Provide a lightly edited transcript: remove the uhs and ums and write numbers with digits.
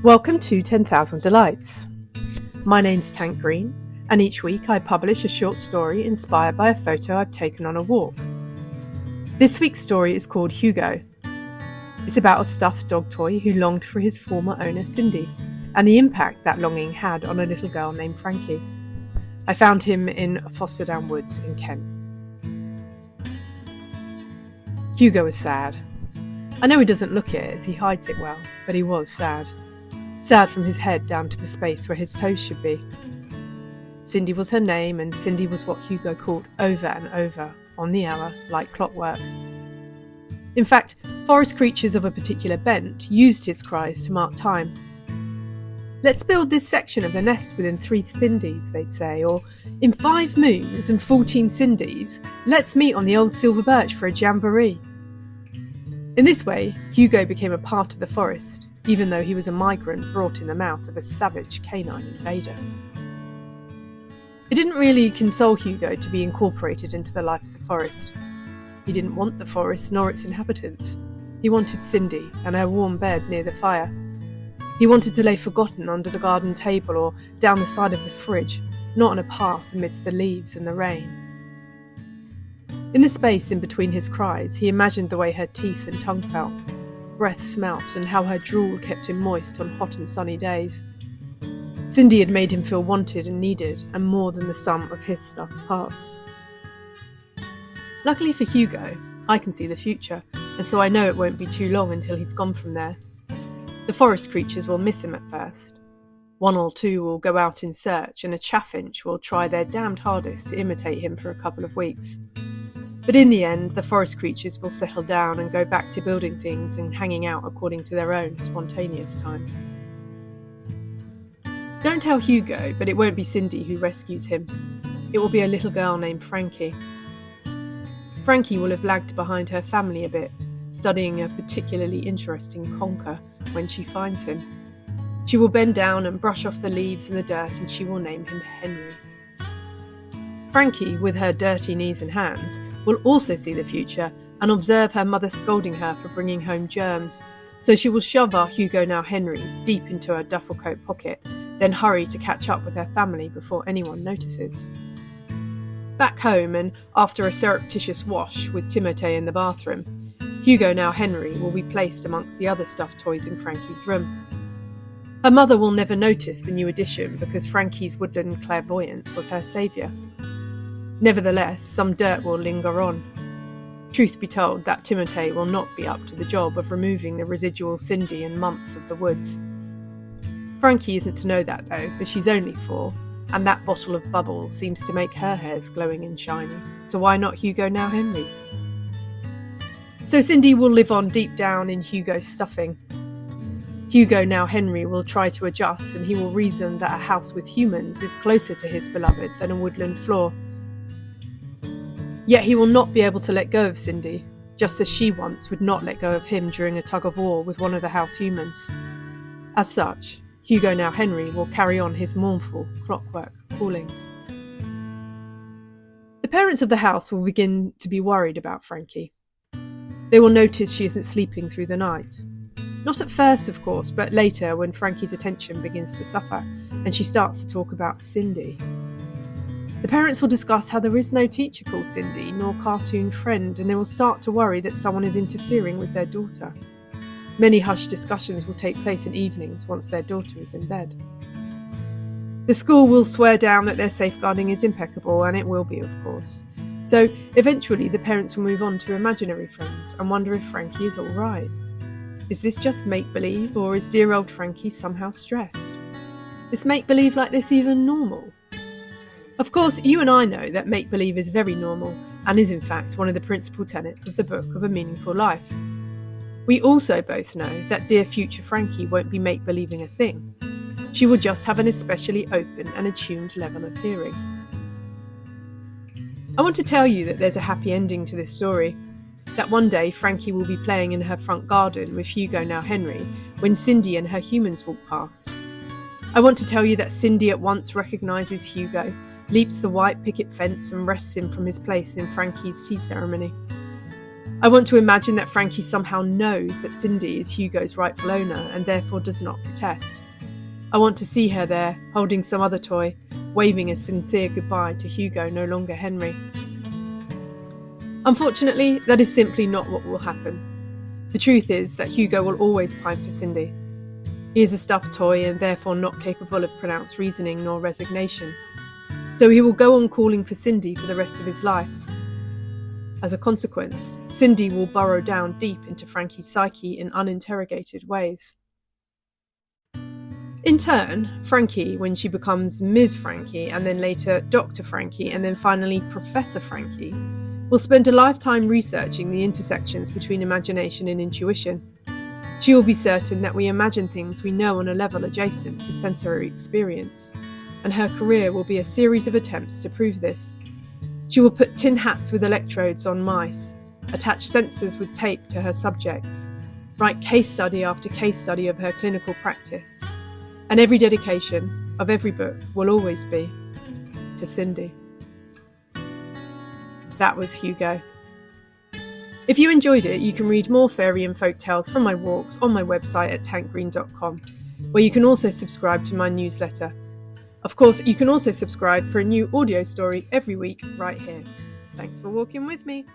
Welcome to 10,000 Delights. My name's Tank Green, and each week I publish a short story inspired by a photo I've taken on a walk. This week's story is called Hugo. It's about a stuffed dog toy who longed for his former owner Cindy, and the impact that longing had on a little girl named Frankie. I found him in Fosterdown woods in Kent. Hugo was sad. I know he doesn't look it as he hides it well, but he was sad. Sad from his head down to the space where his toes should be. Cindy was her name, and Cindy was what Hugo called over and over, on the hour, like clockwork. In fact, forest creatures of a particular bent used his cries to mark time. "Let's build this section of the nest within 3 Cindies," they'd say, or "in 5 moons and 14 Cindies, let's meet on the old silver birch for a jamboree." In this way, Hugo became a part of the forest, even though he was a migrant brought in the mouth of a savage canine invader. It didn't really console Hugo to be incorporated into the life of the forest. He didn't want the forest nor its inhabitants. He wanted Cindy and her warm bed near the fire. He wanted to lay forgotten under the garden table or down the side of the fridge, not on a path amidst the leaves and the rain. In the space in between his cries, he imagined the way her teeth and tongue felt, breath smelt, and how her drool kept him moist on hot and sunny days. Cindy had made him feel wanted and needed, and more than the sum of his stuffed parts. Luckily for Hugo, I can see the future, and so I know it won't be too long until he's gone from there. The forest creatures will miss him at first. 1 or 2 will go out in search, and a chaffinch will try their damned hardest to imitate him for a couple of weeks. But in the end, the forest creatures will settle down and go back to building things and hanging out according to their own spontaneous time. Don't tell Hugo, but it won't be Cindy who rescues him. It will be a little girl named Frankie. Frankie will have lagged behind her family a bit, studying a particularly interesting conker when she finds him. She will bend down and brush off the leaves and the dirt, and she will name him Henry. Frankie, with her dirty knees and hands, will also see the future and observe her mother scolding her for bringing home germs, so she will shove our Hugo now Henry deep into her duffel coat pocket, then hurry to catch up with her family before anyone notices. Back home, and after a surreptitious wash with Timothée in the bathroom, Hugo now Henry will be placed amongst the other stuffed toys in Frankie's room. Her mother will never notice the new addition because Frankie's woodland clairvoyance was her saviour. Nevertheless, some dirt will linger on. Truth be told, that Timothée will not be up to the job of removing the residual Cindy and months of the woods. Frankie isn't to know that though, but she's only 4, and that bottle of bubbles seems to make her hairs glowing and shiny, so why not Hugo now Henry's? So Cindy will live on deep down in Hugo's stuffing. Hugo now Henry will try to adjust, and he will reason that a house with humans is closer to his beloved than a woodland floor. Yet he will not be able to let go of Cindy, just as she once would not let go of him during a tug-of-war with one of the house humans. As such, Hugo now Henry will carry on his mournful clockwork callings. The parents of the house will begin to be worried about Frankie. They will notice she isn't sleeping through the night. Not at first, of course, but later when Frankie's attention begins to suffer and she starts to talk about Cindy. The parents will discuss how there is no teacher called Cindy, nor cartoon friend, and they will start to worry that someone is interfering with their daughter. Many hushed discussions will take place in evenings once their daughter is in bed. The school will swear down that their safeguarding is impeccable, and it will be, of course. So eventually the parents will move on to imaginary friends and wonder if Frankie is all right. Is this just make-believe, or is dear old Frankie somehow stressed? Is make-believe like this even normal? Of course, you and I know that make-believe is very normal and is in fact one of the principal tenets of the book of A Meaningful Life. We also both know that dear future Frankie won't be make-believing a thing. She will just have an especially open and attuned level of hearing. I want to tell you that there's a happy ending to this story, that one day Frankie will be playing in her front garden with Hugo now Henry when Cindy and her humans walk past. I want to tell you that Cindy at once recognises Hugo, leaps the white picket fence and wrests him from his place in Frankie's tea ceremony. I want to imagine that Frankie somehow knows that Cindy is Hugo's rightful owner and therefore does not protest. I want to see her there, holding some other toy, waving a sincere goodbye to Hugo, no longer Henry. Unfortunately, that is simply not what will happen. The truth is that Hugo will always pine for Cindy. He is a stuffed toy and therefore not capable of pronounced reasoning nor resignation. So he will go on calling for Cindy for the rest of his life. As a consequence, Cindy will burrow down deep into Frankie's psyche in uninterrogated ways. In turn, Frankie, when she becomes Ms. Frankie, and then later Dr. Frankie, and then finally Professor Frankie, will spend a lifetime researching the intersections between imagination and intuition. She will be certain that we imagine things we know on a level adjacent to sensory experience, and her career will be a series of attempts to prove this. She will put tin hats with electrodes on mice, attach sensors with tape to her subjects, write case study after case study of her clinical practice, and every dedication of every book will always be to Cindy. That was Hugo. If you enjoyed it, you can read more fairy and folk tales from my walks on my website at tankgreen.com, where you can also subscribe to my newsletter. Of course, you can also subscribe for a new audio story every week right here. Thanks for walking with me.